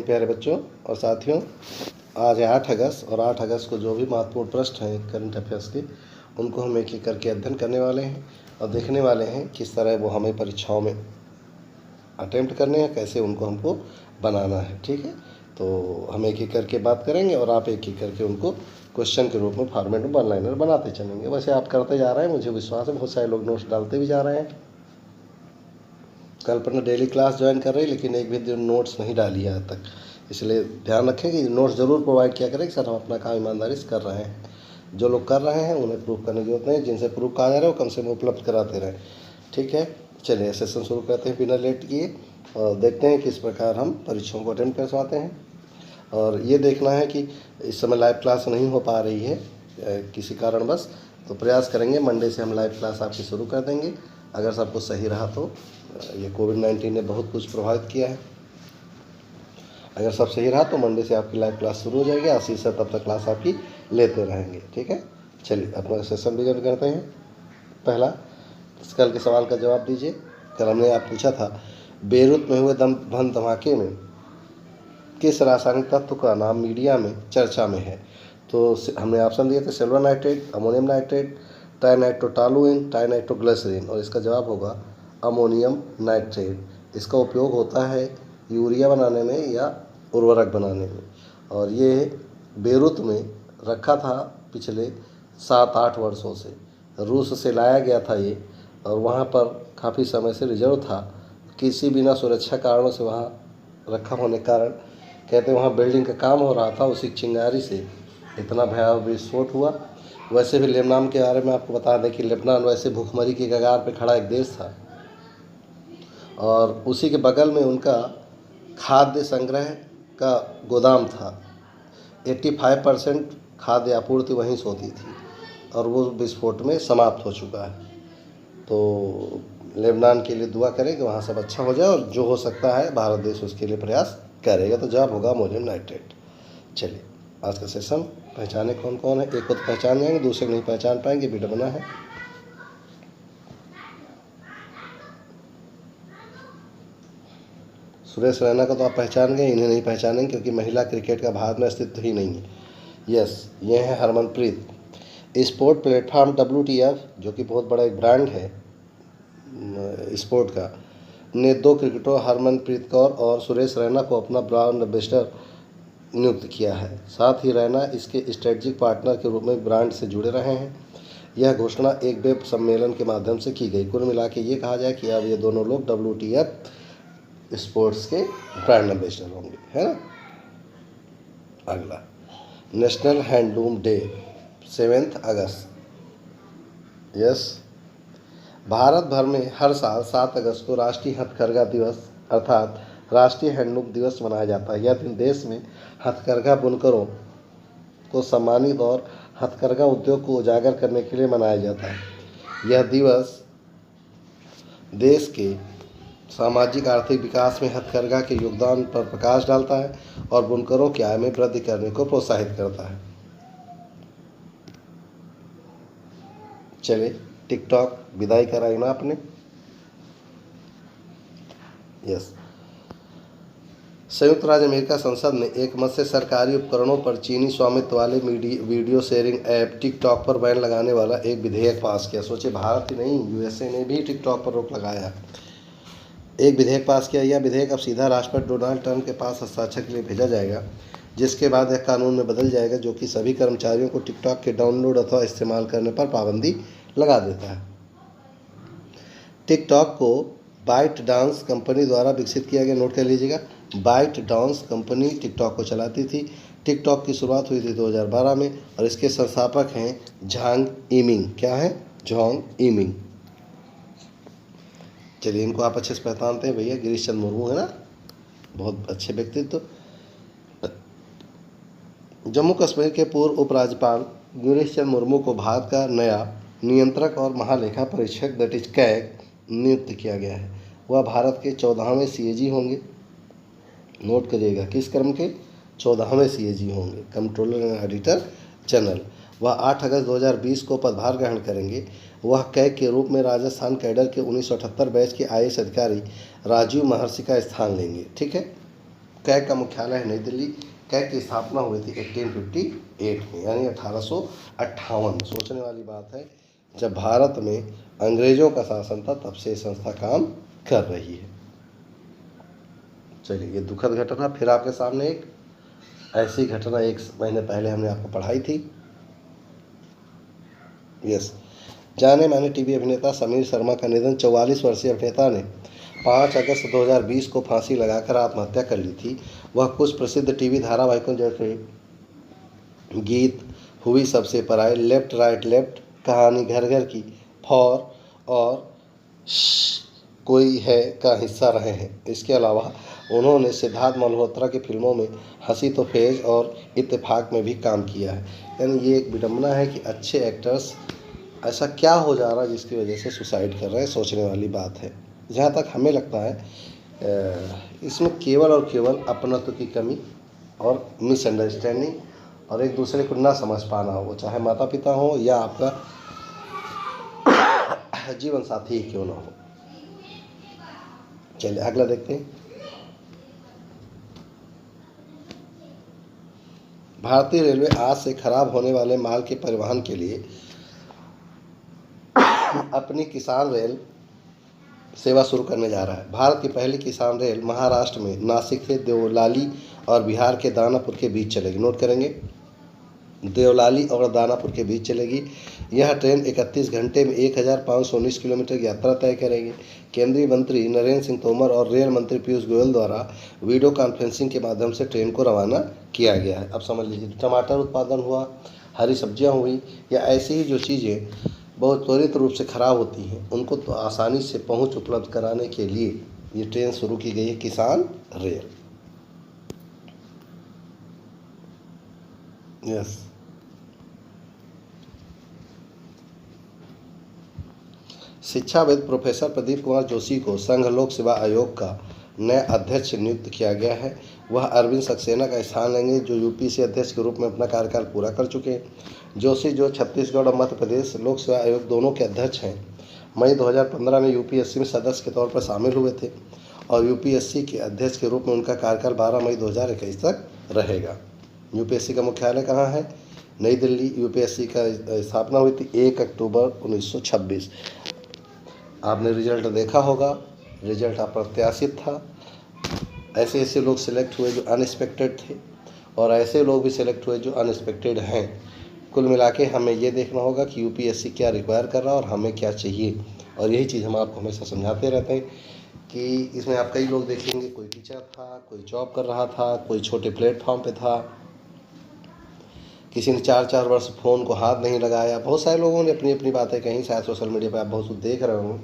हिंद प्यारे बच्चों और साथियों। आज है 8 अगस्त और 8 अगस्त को जो भी महत्वपूर्ण प्रश्न हैं करंट अफेयर्स के, उनको हम एक एक करके अध्ययन करने वाले हैं और देखने वाले हैं किस तरह वो हमें परीक्षाओं में अटेम्प्ट करने हैं, कैसे उनको हमको बनाना है। ठीक है, तो हम एक एक करके बात करेंगे और आप एक एक करके उनको क्वेश्चन के रूप में फॉर्मेट में वन लाइनर बनाते चलेंगे। वैसे आप करते जा रहे हैं, मुझे विश्वास है बहुत सारे लोग नोट्स डालते भी जा रहे हैं। कल्पना डेली क्लास ज्वाइन कर रही है लेकिन एक भी दिन नोट्स नहीं डाली है आज तक, इसलिए ध्यान रखें कि नोट्स ज़रूर प्रोवाइड किया करें कि सर हम अपना काम ईमानदारी से कर रहे हैं। जो लोग कर रहे हैं उन्हें प्रूफ करने की जरूरत नहीं, जिनसे प्रूफ कहा जा रहा है वो कम से कम उपलब्ध कराते रहें। ठीक है, चलिए सेशन शुरू करते हैं बिना लेट किए और देखते हैं किस प्रकार हम परीक्षाओं को अटेम्प्ट करवाते हैं। और ये देखना है कि इस समय लाइव क्लास नहीं हो पा रही है किसी कारणवश, तो प्रयास करेंगे मंडे से हम लाइव क्लास आपकी शुरू कर देंगे। अगर सब कुछ सही रहा तो ये कोविड-19 ने बहुत कुछ प्रभावित किया है। अगर सब सही रहा तो मंडे से आपकी लाइव क्लास शुरू हो जाएगी, आशीष से तब तक क्लास आपकी लेते रहेंगे। ठीक है, चलिए अपना सेशन बिगिन करते हैं। पहला, कल के सवाल का जवाब दीजिए। कल हमने आप पूछा था बेरूत में हुए बम धमाके में किस रासायनिक तत्व का नाम मीडिया में चर्चा में है। तो हमने ऑप्शन दिए थे सिल्वर नाइट्रेट, अमोनियम नाइट्रेट, ट्राइनाइट्रोटोलुइन, ट्राइनाइट्रोग्लिसरीन, और इसका जवाब होगा अमोनियम नाइट्रेट। इसका उपयोग होता है यूरिया बनाने में या उर्वरक बनाने में, और ये बेरूत में रखा था पिछले 7-8 वर्षों से। रूस से लाया गया था ये, और वहाँ पर काफ़ी समय से रिजर्व था। किसी बिना सुरक्षा कारणों से वहाँ रखा होने के कारण कहते हैं वहाँ बिल्डिंग का काम हो रहा था, उसी चिंगारी से इतना भयावह विस्फोट हुआ। वैसे भी लेबनान के बारे में आपको बता दें कि लेबनान वैसे भूखमरी की कगार पर खड़ा एक देश था, और उसी के बगल में उनका खाद्य संग्रह का गोदाम था। 85% खाद्य आपूर्ति वहीं से होती थी, और वो विस्फोट में समाप्त हो चुका है। तो लेबनान के लिए दुआ करें कि वहाँ सब अच्छा हो जाए, और जो हो सकता है भारत देश उसके लिए प्रयास करेगा। तो जवाब होगा अमोनियम नाइट्रेट। चलिए आज का सेशन पहचाने कौन कौन है। एक को तो पहचान जाएंगे, दूसरे को नहीं पहचान पाएंगे, वीडियो बना है। सुरेश रैना को तो आप पहचान गए, इन्हें नहीं पहचानेंगे क्योंकि महिला क्रिकेट का भारत में अस्तित्व ही नहीं है। यस, ये है हरमनप्रीत। स्पोर्ट प्लेटफॉर्म WTF, जो कि बहुत बड़ा एक ब्रांड है स्पोर्ट का, ने 2 क्रिकेटरों हरमनप्रीत कौर और सुरेश रैना को अपना ब्रांड एम्बेसडर नियुक्त किया है। साथ ही रैना इसके स्ट्रेटजिक पार्टनर के रूप में ब्रांड से जुड़े रहे हैं। यह घोषणा एक वेब सम्मेलन के माध्यम से की गई। कुल मिला के ये कहा जाए कि अब ये दोनों लोग WTF स्पोर्ट्स के ब्रांड एम्बेसडर होंगे, है ना। अगला, नेशनल हैंडलूम डे 7 अगस्त। यस, भारत भर में हर साल 7 अगस्त को राष्ट्रीय हथकरघा दिवस अर्थात राष्ट्रीय हैंडलूम दिवस मनाया जाता है। यह दिन देश में हथकरघा बुनकरों को सम्मानित और हथकरघा उद्योग को उजागर करने के लिए मनाया जाता है। यह दिवस देश के सामाजिक आर्थिक विकास में हथकरघा के योगदान पर प्रकाश डालता है और बुनकरों की आय में वृद्धि करने को प्रोत्साहित करता है। चलिए, टिकटॉक विदाई कराई ना आपने। यस, संयुक्त राज्य अमेरिका संसद ने एक मत से सरकारी उपकरणों पर चीनी स्वामित्व वाले वीडियो शेयरिंग ऐप टिकटॉक पर बैन लगाने वाला एक विधेयक पास किया। सोचे, भारत ही नहीं USA ने भी टिकटॉक पर रोक लगाया, एक विधेयक पास किया। यह विधेयक अब सीधा राष्ट्रपति डोनाल्ड ट्रंप के पास हस्ताक्षर के लिए भेजा जाएगा, जिसके बाद यह कानून में बदल जाएगा, जो कि सभी कर्मचारियों को टिकटॉक के डाउनलोड अथवा इस्तेमाल करने पर पाबंदी लगा देता है। टिकटॉक को बाइट डांस कंपनी द्वारा विकसित किया गया। नोट कर लीजिएगा, बाइट डांस कंपनी टिकटॉक को चलाती थी। टिकटॉक की शुरुआत हुई थी 2012 में, और इसके संस्थापक हैं झांग इमिंग। क्या है? झांग इमिंग। चलिए, इनको आप अच्छे से पहचानते हैं भैया, गिरीश चंद्र मुर्मू, है ना, बहुत अच्छे व्यक्तित्व। जम्मू कश्मीर के पूर्व उपराज्यपाल गिरीश चंद्र मुर्मू को भारत का नया नियंत्रक और महालेखा परीक्षक दैट इज कैग नियुक्त किया गया है। वह भारत के 14वें CAG होंगे। नोट करिएगा, किस क्रम के? 14वें CAG होंगे, कंट्रोलर एंड ऑडिटर जनरल। वह 8 अगस्त 2020 को पदभार ग्रहण करेंगे। वह कैग के रूप में राजस्थान कैडर के 1978 बैच के IAS अधिकारी राजीव महर्षि का स्थान लेंगे। ठीक है, कैग का मुख्यालय है नई दिल्ली। कैग की स्थापना हुई थी 1858 में, यानी 1858। सोचने वाली बात है, जब भारत में अंग्रेजों का शासन था तब से ये संस्था काम कर रही है। चलिए, ये दुखद घटना। फिर आपके सामने एक ऐसी घटना 1 महीने पहले हमने आपको पढ़ाई थी। यस, जाने माने टीवी अभिनेता समीर शर्मा का निधन। 44 वर्षीय अभिनेता ने 5 अगस्त 2020 को फांसी लगाकर आत्महत्या कर ली थी। वह कुछ प्रसिद्ध टीवी धारावाहिकों जैसे गीत, हुई सबसे पराई, लेफ्ट राइट लेफ्ट, कहानी घर घर की, फॉर और कोई है का हिस्सा रहे हैं। इसके अलावा उन्होंने सिद्धार्थ मल्होत्रा की फिल्मों में हंसी तो फेज और इत्तेफाक में भी काम किया है। यानी ये एक विडम्बना है कि अच्छे एक्टर्स ऐसा क्या हो जा रहा है जिसकी वजह से सुसाइड कर रहे हैं। सोचने वाली बात है। जहाँ तक हमें लगता है इसमें केवल और केवल अपनत्व की कमी और मिसअंडरस्टैंडिंग और एक दूसरे को ना समझ पाना हो, वो चाहे माता पिता हो या आपका जीवन साथी ही क्यों ना हो। चलिए अगला देखते हैं। भारतीय रेलवे आज से खराब होने वाले माल के परिवहन के लिए अपनी किसान रेल सेवा शुरू करने जा रहा है। भारत की पहली किसान रेल महाराष्ट्र में नासिक से देवलाली और बिहार के दानापुर के बीच चलेगी। नोट करेंगे, देवलाली और दानापुर के बीच चलेगी। यह ट्रेन 31 घंटे में 1519 किलोमीटर की यात्रा तय करेगी। केंद्रीय मंत्री नरेंद्र सिंह तोमर और रेल मंत्री पीयूष गोयल द्वारा वीडियो कॉन्फ्रेंसिंग के माध्यम से ट्रेन को रवाना किया गया है। अब समझ लीजिए, टमाटर उत्पादन हुआ, हरी सब्जियां हुई या ऐसी ही जो चीज़ें बहुत त्वरित रूप से खराब होती हैं, उनको तो आसानी से पहुंच उपलब्ध कराने के लिए ये ट्रेन शुरू की गई है, किसान रेल। यस, शिक्षाविद प्रोफेसर प्रदीप कुमार जोशी को संघ लोक सेवा आयोग का नया अध्यक्ष नियुक्त किया गया है। वह अरविंद सक्सेना का स्थान लेंगे, जो यूपीएससी अध्यक्ष के रूप में अपना कार्यकाल पूरा कर चुके हैं। जोशी, जो छत्तीसगढ़ और मध्य प्रदेश लोक सेवा आयोग दोनों के अध्यक्ष हैं, मई 2015 में यूपीएससी में सदस्य के तौर पर शामिल हुए थे और यूपीएससी के अध्यक्ष के रूप में उनका कार्यकाल 12 मई 2021 तक रहेगा। यूपीएससी का मुख्यालय कहाँ है? नई दिल्ली। यूपीएससी का स्थापना हुई थी 1 अक्टूबर 1926। आपने रिजल्ट देखा होगा, रिजल्ट अप्रत्याशित था। ऐसे ऐसे लोग सिलेक्ट हुए जो अनएक्सपेक्टेड थे और ऐसे लोग भी सिलेक्ट हुए जो अनएक्सपेक्टेड हैं। कुल मिला के हमें ये देखना होगा कि यूपीएससी क्या रिक्वायर कर रहा है और हमें क्या चाहिए। और यही चीज़ हम आपको हमेशा समझाते रहते हैं कि इसमें आप कई लोग देखेंगे, कोई टीचर था, कोई जॉब कर रहा था, कोई छोटे प्लेटफॉर्म पे था, किसी ने 4-4 वर्ष फ़ोन को हाथ नहीं लगाया। बहुत सारे लोगों ने अपनी अपनी बातें कहीं, शायद सोशल मीडिया पे आप बहुत कुछ देख रहे हो।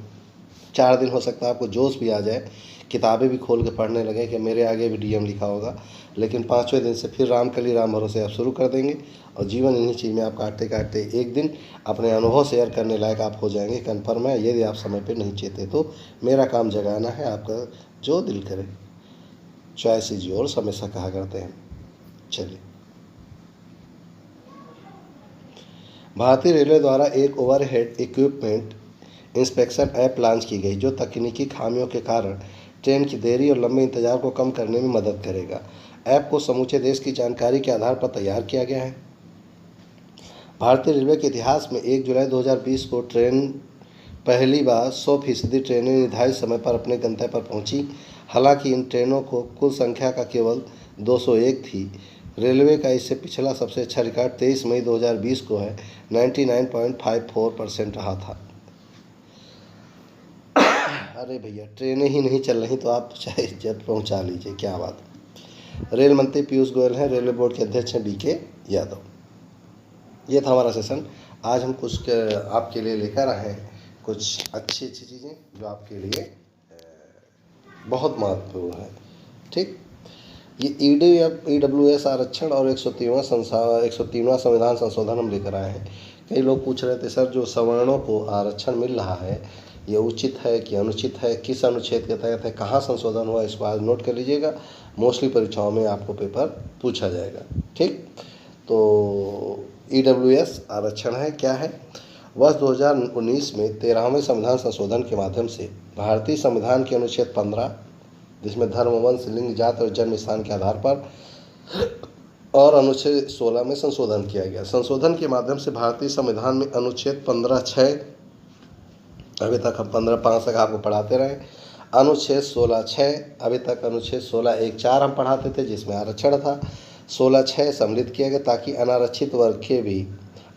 4 दिन हो सकता है आपको जोश भी आ जाए, किताबें भी खोल के पढ़ने लगे कि मेरे आगे भी डीएम लिखा होगा, लेकिन 5वें दिन से फिर राम कली राम भरोसे आप शुरू कर देंगे और जीवन इन्हीं चीज़ में आप काटते काटते एक दिन अपने अनुभव शेयर करने लायक आप हो जाएंगे। कन्फर्म है, यदि आप समय पर नहीं चेते तो। मेरा काम जगाना है, आपका जो दिल करे। चॉइस इज योर्स हमेशा कहा करते हैं। चलिए, भारतीय रेलवे द्वारा एक overhead equipment inspection app launch की गई, जो तकनीकी खामियों के कारण ट्रेन की देरी और लंबे इंतजार को कम करने में मदद करेगा। ऐप को समूचे देश की जानकारी के आधार पर तैयार किया गया है। भारतीय रेलवे के इतिहास में 1 जुलाई 2020 को ट्रेन पहली बार 100% ट्रेनें निर्धारित समय पर अपने गंतव्य पर पहुंची। हालांकि इन ट्रेनों को कुल संख्या का केवल 201 थी। रेलवे का इससे पिछला सबसे अच्छा रिकॉर्ड 23 मई 2020 को है, 99.54% रहा था। अरे भैया, ट्रेनें ही नहीं चल रही तो आप चाहे जब पहुंचा लीजिए, क्या बात है। रेल मंत्री पीयूष गोयल हैं, रेलवे बोर्ड के अध्यक्ष हैं बीके यादव। ये था हमारा सेशन। आज हम कुछ आपके लिए लेकर आए हैं कुछ अच्छी अच्छी चीज़ें जो आपके लिए बहुत महत्वपूर्ण है। ठीक, ये EWS आरक्षण और 103वां संविधान संशोधन हम लेकर आए हैं। कई लोग पूछ रहे थे, सर जो सवर्णों को आरक्षण मिल रहा है ये उचित है कि अनुचित है, किस अनुच्छेद के तहत है, कहाँ संशोधन हुआ, इसको आज नोट कर लीजिएगा। मोस्टली परीक्षाओं में आपको पेपर पूछा जाएगा। ठीक, तो EWS आरक्षण है क्या है? वर्ष 2019 में 13वें संविधान संशोधन के माध्यम से भारतीय संविधान के अनुच्छेद 15, जिसमें धर्म, वंश, लिंग, जाति और जन्म स्थान के आधार पर, और अनुच्छेद 16 में संशोधन किया गया। संशोधन के माध्यम से भारतीय संविधान में अनुच्छेद 15(6), अभी तक हम 15(5) तक आपको पढ़ाते रहे, अनुच्छेद 16(6), अभी तक अनुच्छेद 16(1)(4) हम पढ़ाते थे जिसमें आरक्षण था। 16(6) सम्मिलित किया गया ताकि अनारक्षित वर्ग के भी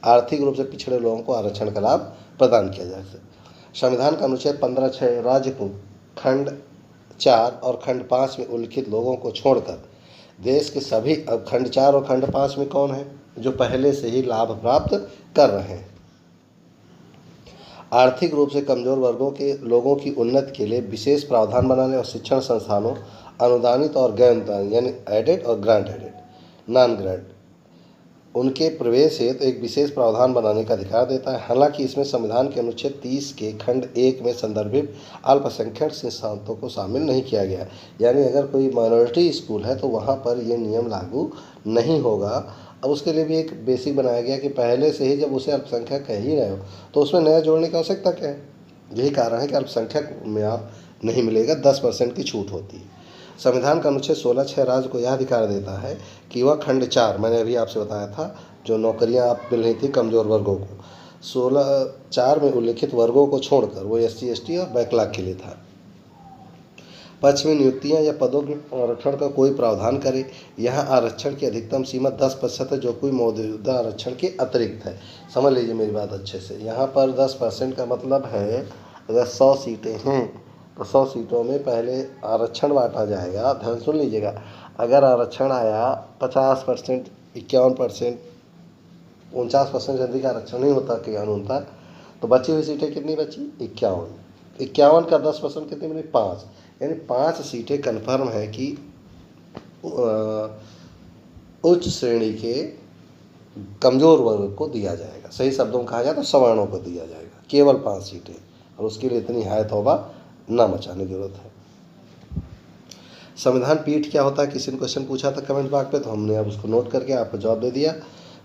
आर्थिक रूप से पिछड़े लोगों को आरक्षण का लाभ प्रदान किया जा सके। संविधान का अनुच्छेद 15(6) राज्य को खंड 4 और खंड 5 में उल्लिखित लोगों को छोड़कर देश के सभी, अब खंड 4 और खंड 5 में कौन है, जो पहले से ही लाभ प्राप्त कर रहे हैं। आर्थिक रूप से कमजोर वर्गों के लोगों की उन्नति के लिए विशेष प्रावधान बनाने और शिक्षण संस्थानों, अनुदानित और गैर अनुदानित यानी एडेड और ग्रांट एडेड, नॉन ग्रांट, उनके प्रवेश हेतु एक विशेष प्रावधान बनाने का अधिकार देता है। हालांकि इसमें संविधान के अनुच्छेद 30 के खंड 1 में संदर्भित अल्पसंख्यक संस्थानों को शामिल नहीं किया गया। यानी अगर कोई माइनॉरिटी स्कूल है तो वहाँ पर ये नियम लागू नहीं होगा। अब उसके लिए भी एक बेसिक बनाया गया कि पहले से ही जब उसे अल्पसंख्यक कह ही रहे हो तो उसमें नया जोड़ने की आवश्यकता क्या है। यही कारण है कि अल्पसंख्यक में आप नहीं मिलेगा, 10% की छूट होती है। संविधान का अनुच्छेद 16(6) राज्य को यह अधिकार देता है कि वह खंड 4, मैंने अभी आपसे बताया था, जो नौकरियां आप मिल रही थी कमज़ोर वर्गों को, 16(4) में उल्लिखित वर्गों को छोड़कर, वो SC, ST और बैकलॉग के लिए था, पक्ष में नियुक्तियां या पदों के आरक्षण का कोई प्रावधान करे। यहाँ आरक्षण की अधिकतम सीमा 10% है, जो कोई मौजूदा आरक्षण के अतिरिक्त है। समझ लीजिए मेरी बात अच्छे से। यहाँ पर 10% का मतलब है अगर 100 सीटें हैं तो 100 सीटों में पहले आरक्षण बांटा जाएगा। ध्यान सुन लीजिएगा, अगर आरक्षण आया 50%, 51%, 49% से अधिक आरक्षण नहीं होता कि होता, तो बची हुई सीटें कितनी बची, 51। 51 का 10% कितनी बनी, 5, यानी 5 सीटें कन्फर्म है कि उच्च श्रेणी के कमज़ोर वर्ग को दिया जाएगा। सही शब्दों में कहा जाए तो सवर्णों को दिया जाएगा, केवल 5 सीटें, और उसके लिए इतनी हाय तौबा ना मचाने की जरूरत है। संविधान पीठ क्या होता है, किसी ने क्वेश्चन पूछा था कमेंट बॉक्स पे, तो हमने अब उसको नोट करके आपको जवाब दे दिया।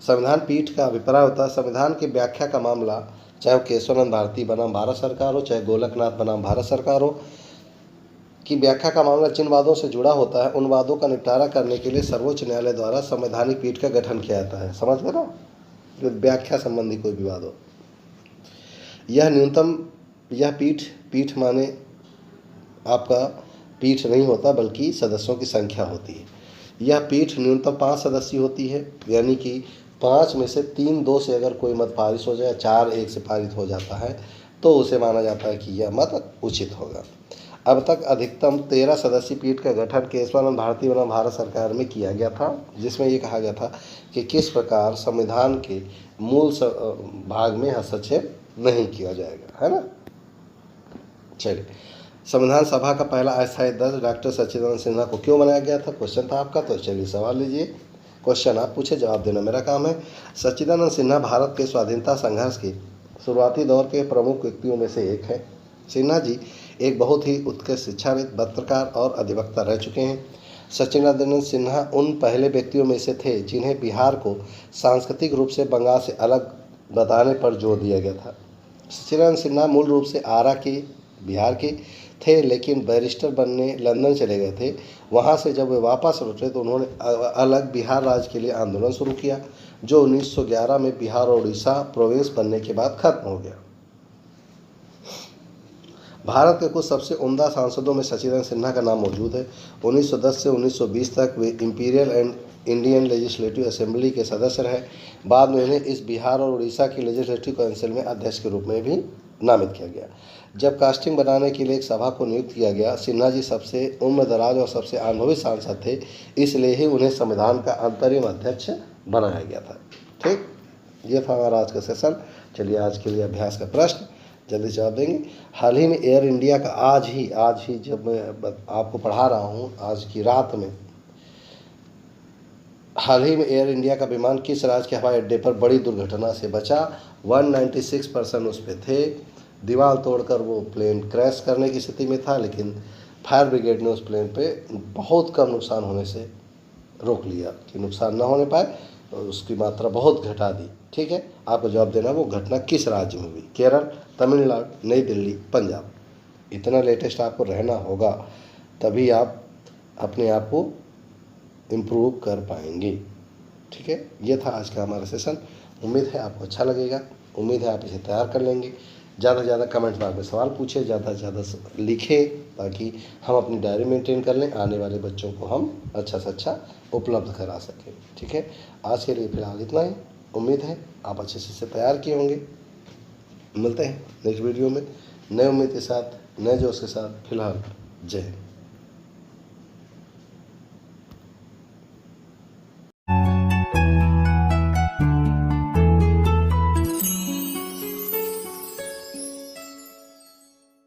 संविधान पीठ का अभिप्राय होता है संविधान की व्याख्या का मामला, चाहे वो केशवानंद भारती बनाम भारत सरकार हो, चाहे गोलकनाथ बनाम भारत सरकार हो, की व्याख्या का मामला जिन वादों से जुड़ा होता है उन वादों का निपटारा करने के लिए सर्वोच्च न्यायालय द्वारा संवैधानिक पीठ का गठन किया जाता है। समझ गए ना, जो व्याख्या संबंधी कोई विवाद हो। यह न्यूनतम, यह पीठ माने आपका पीठ नहीं होता बल्कि सदस्यों की संख्या होती है। यह पीठ न्यूनतम 5 सदस्यीय होती है, यानी कि 5 में से 3-2 से अगर कोई मत पारित हो जाए, 4-1 से पारित हो जाता है तो उसे माना जाता है कि यह मत उचित होगा। अब तक अधिकतम 13 सदस्यीय पीठ का गठन केशवानंद भारती बनाम भारत सरकार में किया गया था, जिसमें ये कहा गया था कि किस प्रकार संविधान के मूल भाग में हस्तक्षेप नहीं किया जाएगा, है ना। चलिए, संविधान सभा का पहला अस्थायी अध्यक्ष डॉक्टर सच्चिदानंद सिन्हा को क्यों बनाया गया था, क्वेश्चन था आपका। तो चलिए सवाल लीजिए, क्वेश्चन आप पूछे, जवाब देना मेरा काम है। सच्चिदानंद सिन्हा भारत के स्वाधीनता संघर्ष के शुरुआती दौर के प्रमुख व्यक्तियों में से एक है। सिन्हा जी एक बहुत ही उत्कृष्ट शिक्षाविद, पत्रकार और अधिवक्ता रह चुके हैं। सच्चिदानंद सिन्हा उन पहले व्यक्तियों में से थे जिन्हें बिहार को सांस्कृतिक रूप से बंगाल से अलग बताने पर जोर दिया गया था। सच्चिदानंद सिन्हा मूल रूप से आरा के, बिहार के थे, लेकिन बैरिस्टर बनने लंदन चले गए थे। वहाँ से जब वे वापस लौटे तो उन्होंने अलग बिहार राज्य के लिए आंदोलन शुरू किया, जो 1911 में बिहार और उड़ीसा प्रोविंस बनने के बाद खत्म हो गया। भारत के कुछ सबसे उम्दा सांसदों में सच्चिदानंद सिन्हा का नाम मौजूद है। 1910 से 1920 तक वे imperial and Indian legislative assembly के सदस्य रहे। बाद में उन्हें इस बिहार और उड़ीसा की लेजिस्लेटिव काउंसिल में अध्यक्ष के रूप में भी नामित किया गया। जब कास्टिंग बनाने के लिए एक सभा को नियुक्त किया गया, सिन्हा जी सबसे उम्रदराज और सबसे अनुभवी सांसद थे, इसलिए ही उन्हें संविधान का अंतरिम अध्यक्ष बनाया गया था। ठीक, ये था हमारा आज का सेशन। चलिए आज के लिए अभ्यास का प्रश्न जल्दी जवाब देंगे। हाल ही में एयर इंडिया का आज ही जब मैं आपको पढ़ा रहा हूँ, आज की रात में, हाल ही में एयर इंडिया का विमान किस राज्य के हवाई अड्डे पर बड़ी दुर्घटना से बचा। 196 पर्सन उस पर थे। दीवार तोड़कर वो प्लेन क्रैश करने की स्थिति में था, लेकिन फायर ब्रिगेड ने उस प्लेन पे बहुत कम नुकसान होने से रोक लिया कि नुकसान न होने पाए, और उसकी मात्रा बहुत घटा दी। ठीक है, आपको जवाब देना वो घटना किस राज्य में हुई। केरल, तमिलनाडु, नई दिल्ली, पंजाब। इतना लेटेस्ट आपको रहना होगा। तभी आप अपने आप को इम्प्रूव कर पाएंगे। ठीक है, ये था आज का हमारा सेशन। उम्मीद है आपको अच्छा लगेगा, उम्मीद है आप इसे तैयार कर लेंगे। ज़्यादा से ज़्यादा कमेंट बॉक्स में सवाल पूछे, ज़्यादा से ज़्यादा लिखें, ताकि हम अपनी डायरी मेंटेन कर लें, आने वाले बच्चों को हम अच्छा से अच्छा उपलब्ध करा सकें। ठीक है, आज के लिए फ़िलहाल इतना ही। उम्मीद है आप अच्छे से इसे तैयार किए होंगे। मिलते हैं नेक्स्ट वीडियो में नए उम्मीद के साथ, नए जोश के साथ। फिलहाल जय हिंद।